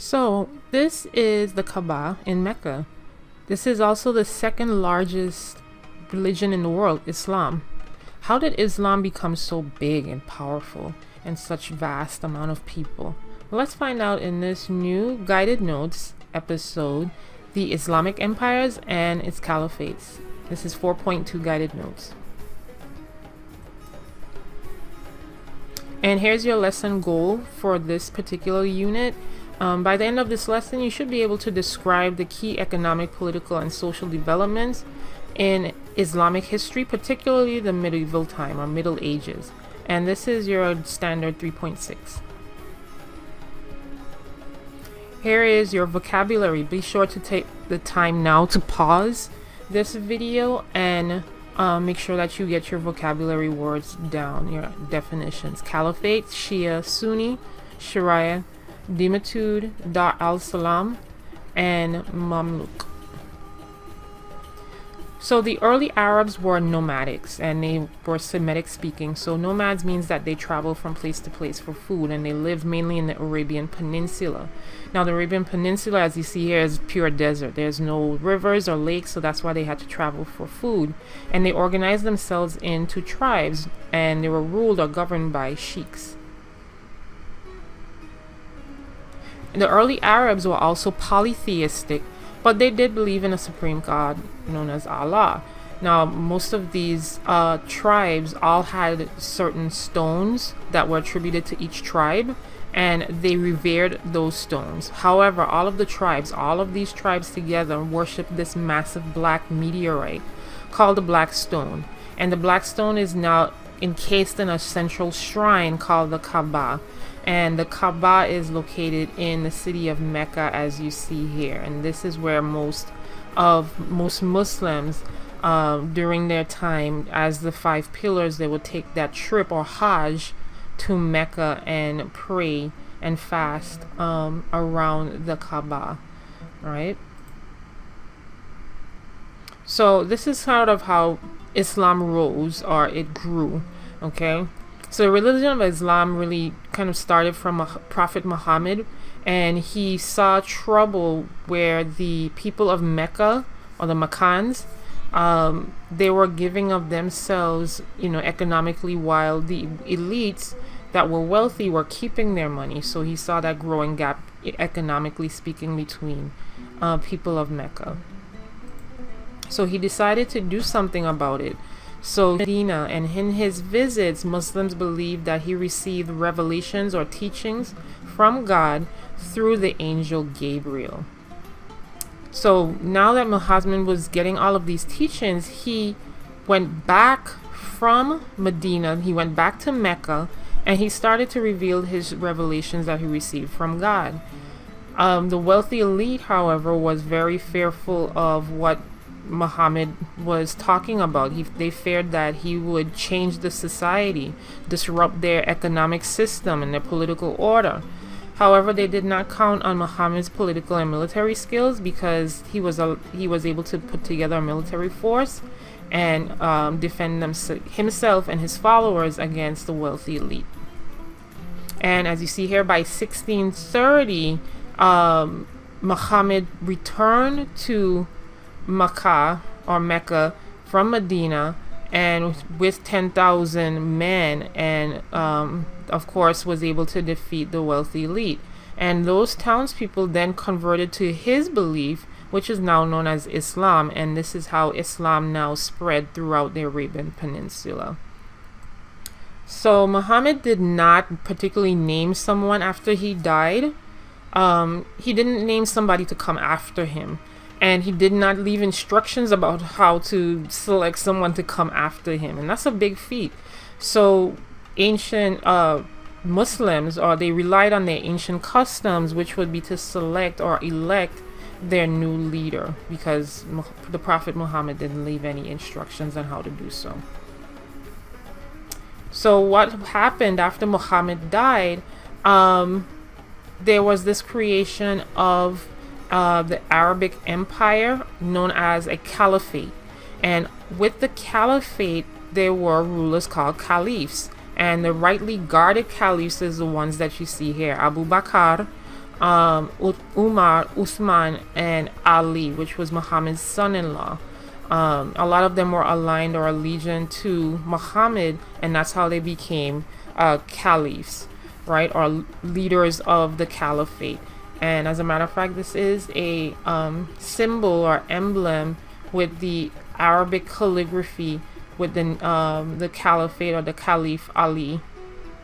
So this is the Kaaba in Mecca. This is also the second largest religion in the world, Islam. How did Islam become so big and powerful and such vast amount of people? Well, let's find out in this new guided notes episode, the Islamic Empires and its Caliphates. This is 4.2 guided notes. And here's your lesson goal for this particular unit. By the end of this lesson, you should be able to describe the key economic, political, and social developments in Islamic history, particularly the medieval time or Middle Ages. And this is your standard 3.6. Here is your vocabulary. Be sure to take the time now to pause this video and make sure that you get your vocabulary words down, your definitions. Caliphate, Shia, Sunni, Sharia, Dimitude, Dar al-Salam, and Mamluk. So the early Arabs were nomadics and they were Semitic speaking. So nomads means that they travel from place to place for food, and they lived mainly in the Arabian Peninsula. Now the Arabian Peninsula, as you see here, is pure desert. There's no rivers or lakes, so that's why they had to travel for food. And they organized themselves into tribes, and they were ruled or governed by sheiks. The early Arabs were also polytheistic, but they did believe in a supreme god known as Allah. Now, most of these tribes all had certain stones that were attributed to each tribe, and they revered those stones. However, all of these tribes together worshiped this massive black meteorite called the Black Stone. And the Black Stone is now encased in a central shrine called the Kaaba. And the Kaaba is located in the city of Mecca, as you see here. And this is where most Muslims during their time as the 5 pillars, they would take that trip or Hajj to Mecca and pray and fast around the Kaaba, right? So this is sort of how Islam rose, or it grew, okay? So the religion of Islam really kind of started from Prophet Muhammad, and he saw trouble where the people of Mecca, or the Meccans, they were giving of themselves, economically, while the elites that were wealthy were keeping their money. So he saw that growing gap, economically speaking, between people of Mecca. So he decided to do something about it. So Medina, and in his visits, Muslims believed that he received revelations or teachings from God through the angel Gabriel. So now that Muhammad was getting all of these teachings, he went back from Medina, he went back to Mecca, and he started to reveal his revelations that he received from God. The wealthy elite, however, was very fearful of what Muhammad was talking about. They feared that he would change the society, disrupt their economic system and their political order. However, they did not count on Muhammad's political and military skills, because he was able to put together a military force and defend himself and his followers against the wealthy elite. And as you see here, by 1630, Muhammad returned to Mecca from Medina, and with 10,000 men, and of course was able to defeat the wealthy elite. And those townspeople then converted to his belief, which is now known as Islam, and this is how Islam now spread throughout the Arabian Peninsula. So Muhammad did not particularly name someone after he died. He didn't name somebody to come after him. And he did not leave instructions about how to select someone to come after him. And that's a big feat. So ancient Muslims, or they relied on their ancient customs, which would be to select or elect their new leader, because the Prophet Muhammad didn't leave any instructions on how to do so. So what happened after Muhammad died, there was this creation of the Arabic Empire known as a Caliphate. And with the Caliphate, there were rulers called Caliphs. And the rightly guarded caliphs is the ones that you see here: Abu Bakr, Umar, Uthman, and Ali, which was Muhammad's son-in-law. A lot of them were aligned or allegiant to Muhammad, and that's how they became caliphs, right, or leaders of the Caliphate. And as a matter of fact, this is a symbol or emblem with the Arabic calligraphy with the Caliphate or the Caliph Ali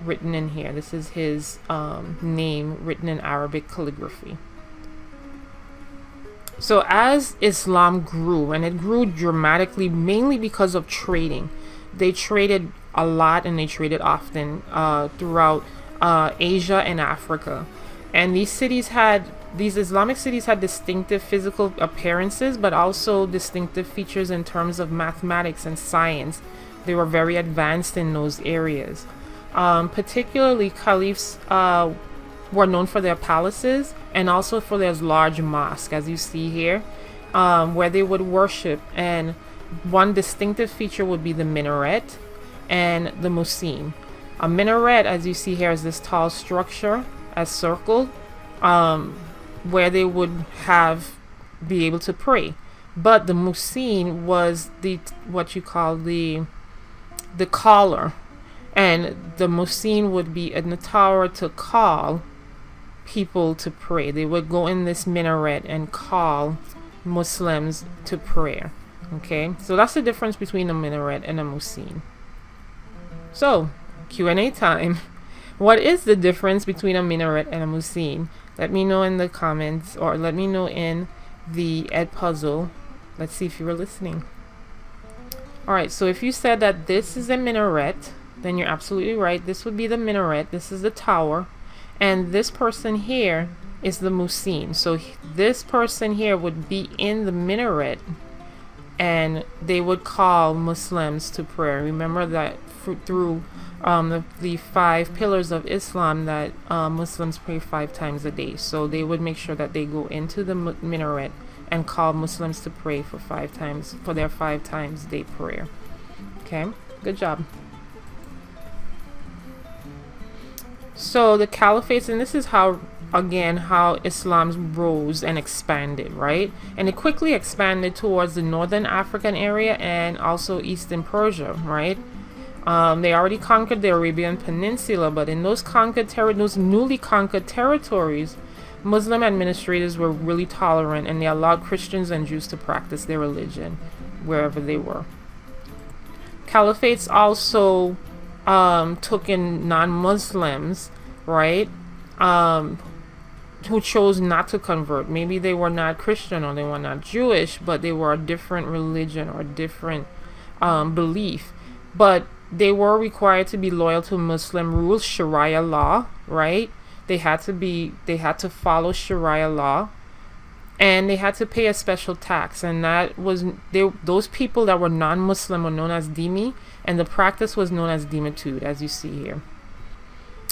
written in here. This is his name written in Arabic calligraphy. So as Islam grew, and it grew dramatically, mainly because of trading. They traded a lot and they traded often throughout Asia and Africa. And these Islamic cities had distinctive physical appearances, but also distinctive features in terms of mathematics and science. They were very advanced in those areas. Particularly, caliphs were known for their palaces and also for their large mosque, as you see here, where they would worship. And one distinctive feature would be the minaret and the muezzin. A minaret, as you see here, is this tall structure as circled, where they would be able to pray. But the muezzin was what you call the caller, and the muezzin would be in the tower to call people to pray. They would go in this minaret and call Muslims to prayer. Okay, so that's the difference between a minaret and a muezzin. So, Q&A time. What is the difference between a minaret and a muezzin? Let me know in the comments, or let me know in the Edpuzzle. Let's see if you were listening. Alright, so if you said that this is a minaret, then you're absolutely right. This would be the minaret. This is the tower. And this person here is the muezzin. So this person here would be in the minaret, and they would call Muslims to prayer. Remember that through the 5 pillars of Islam, that Muslims pray 5 times a day. So they would make sure that they go into the minaret and call Muslims to pray for 5 times, for their 5 times a day prayer. Okay, good job. So the caliphates, and this is how Islam rose and expanded, right? And it quickly expanded towards the northern African area and also eastern Persia, right? They already conquered the Arabian Peninsula, but in those newly conquered territories, Muslim administrators were really tolerant, and they allowed Christians and Jews to practice their religion wherever they were. Caliphates also took in non-Muslims, right, who chose not to convert. Maybe they were not Christian or they were not Jewish, but they were a different religion or different belief. But they were required to be loyal to Muslim rules, Sharia law, right? They had to follow Sharia law, and they had to pay a special tax, and that was those people that were non-Muslim were known as dhimmi, and the practice was known as dhimmitude, as you see here.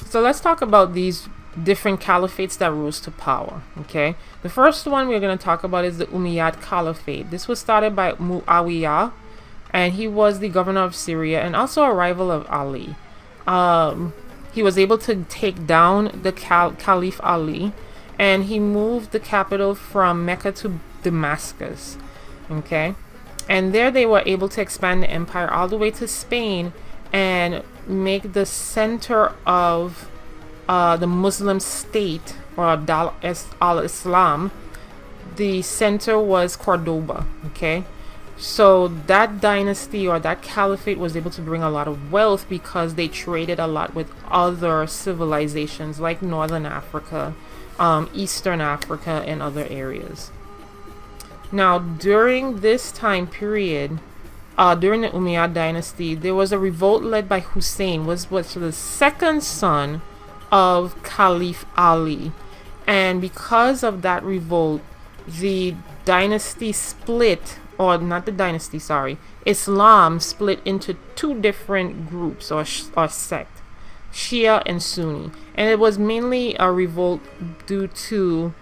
So let's talk about these different caliphates that rose to power. Okay, the first one we're going to talk about is the Umayyad Caliphate. This was started by Muawiyah, and he was the governor of Syria and also a rival of Ali. He was able to take down the Caliph Ali, and he moved the capital from Mecca to Damascus. Okay, and there they were able to expand the empire all the way to Spain and make the center of the Muslim state, or al-Islam. The center was Cordoba. Okay, so that dynasty or that caliphate was able to bring a lot of wealth because they traded a lot with other civilizations like Northern Africa, Eastern Africa, and other areas. Now, during this time period, during the Umayyad dynasty, there was a revolt led by Hussein, was the second son of Caliph Ali. And because of that revolt, the dynasty split, or not the dynasty, sorry, Islam split into 2 different groups or sect, Shia and Sunni. And it was mainly a revolt due to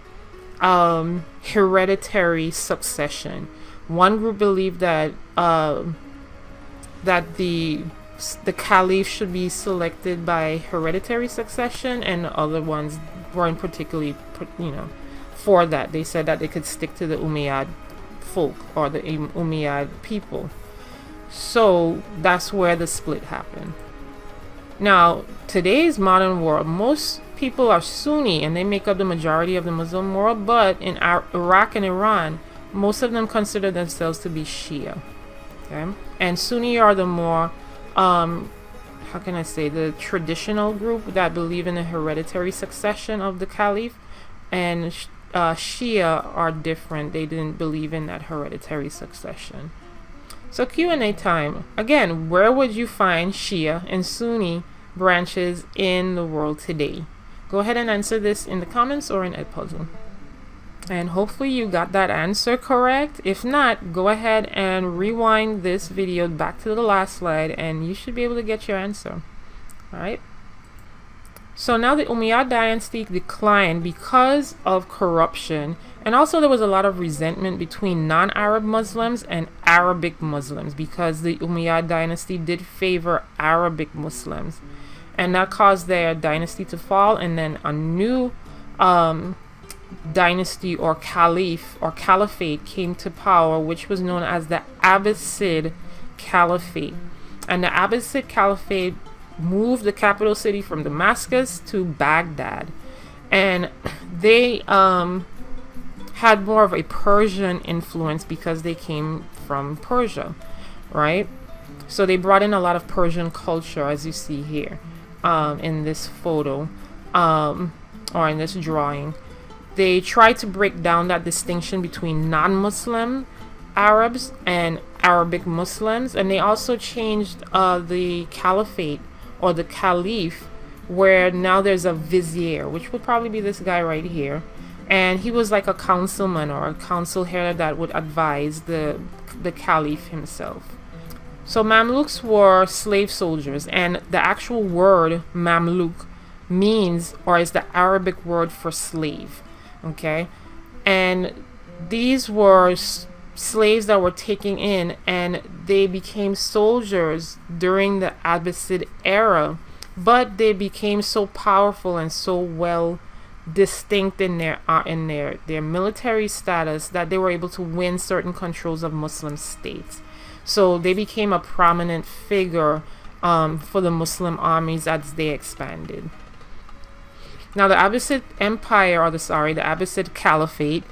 hereditary succession. One group believed that the the caliph should be selected by hereditary succession, and the other ones weren't particularly, for that. They said that they could stick to the Umayyad folk or the Umayyad people. So that's where the split happened. Now, today's modern world, most people are Sunni and they make up the majority of the Muslim world, but in Iraq and Iran, most of them consider themselves to be Shia. Okay? And Sunni are the more, how can I say, the traditional group that believe in the hereditary succession of the caliph, and Shia are different. They didn't believe in that hereditary succession. So Q&A time. Again, where would you find Shia and Sunni branches in the world today? Go ahead and answer this in the comments or in Edpuzzle. And hopefully you got that answer correct. If not, go ahead and rewind this video back to the last slide and you should be able to get your answer. Alright. So now the Umayyad dynasty declined because of corruption, and also there was a lot of resentment between non-Arab Muslims and Arabic Muslims, because the Umayyad dynasty did favor Arabic Muslims, and that caused their dynasty to fall, and then a new dynasty or caliph or caliphate came to power, which was known as the Abbasid Caliphate. And the Abbasid Caliphate moved the capital city from Damascus to Baghdad, and they had more of a Persian influence because they came from Persia, right? So they brought in a lot of Persian culture, as you see here in this photo or in this drawing. They tried to break down that distinction between non-Muslim Arabs and Arabic Muslims, and they also changed the caliphate or the caliph, where now there's a vizier, which would probably be this guy right here, and he was like a councilman or a council head that would advise the caliph himself. So Mamluks were slave soldiers, and the actual word Mamluk means, or is the Arabic word for slave. Okay, and these were slaves that were taken in, and they became soldiers during the Abbasid era, but they became so powerful and so well distinct in their military status that they were able to win certain controls of Muslim states. So they became a prominent figure for the Muslim armies as they expanded. Now the Abbasid Empire, or the Abbasid Caliphate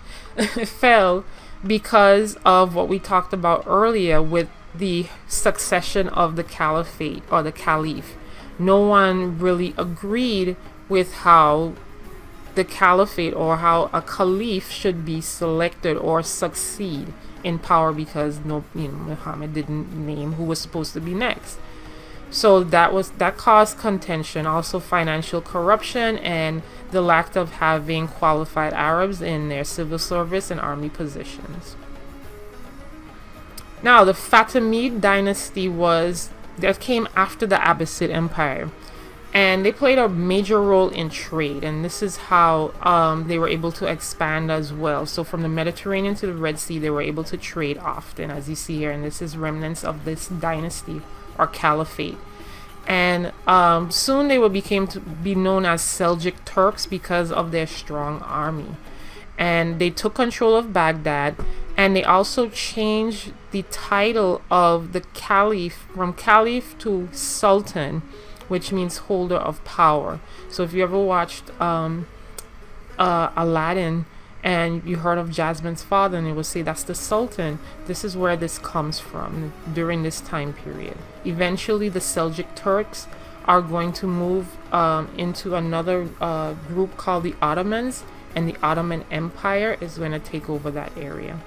fell because of what we talked about earlier with the succession of the Caliphate or the Caliph. No one really agreed with how the Caliphate or how a Caliph should be selected or succeed in power, because Muhammad didn't name who was supposed to be next. So that caused contention, also financial corruption, and the lack of having qualified Arabs in their civil service and army positions. Now, the Fatimid dynasty that came after the Abbasid Empire, and they played a major role in trade, and this is how they were able to expand as well. So from the Mediterranean to the Red Sea, they were able to trade often, as you see here, and this is remnants of this dynasty or caliphate. And soon they became to be known as Seljuk Turks because of their strong army, and they took control of Baghdad, and they also changed the title of the caliph from caliph to sultan, which means holder of power. So if you ever watched Aladdin and you heard of Jasmine's father, and it will say that's the sultan, this is where this comes from during this time period. Eventually the Seljuk Turks are going to move into another group called the Ottomans, and the Ottoman Empire is going to take over that area.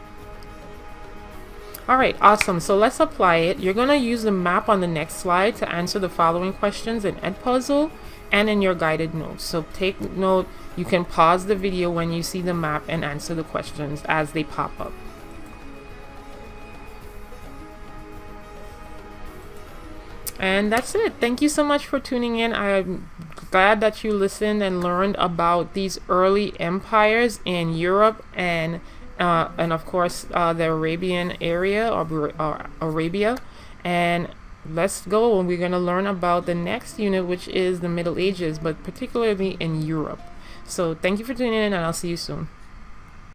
Alright, awesome. So let's apply it. You're going to use the map on the next slide to answer the following questions in Edpuzzle and in your guided notes. So take note. You can pause the video when you see the map and answer the questions as they pop up. And that's it. Thank you so much for tuning in. I'm glad that you listened and learned about these early empires in Europe and of course the Arabian area or Arabia. And let's go, and we're going to learn about the next unit, which is the Middle Ages, but particularly in Europe. So thank you for tuning in, and I'll see you soon.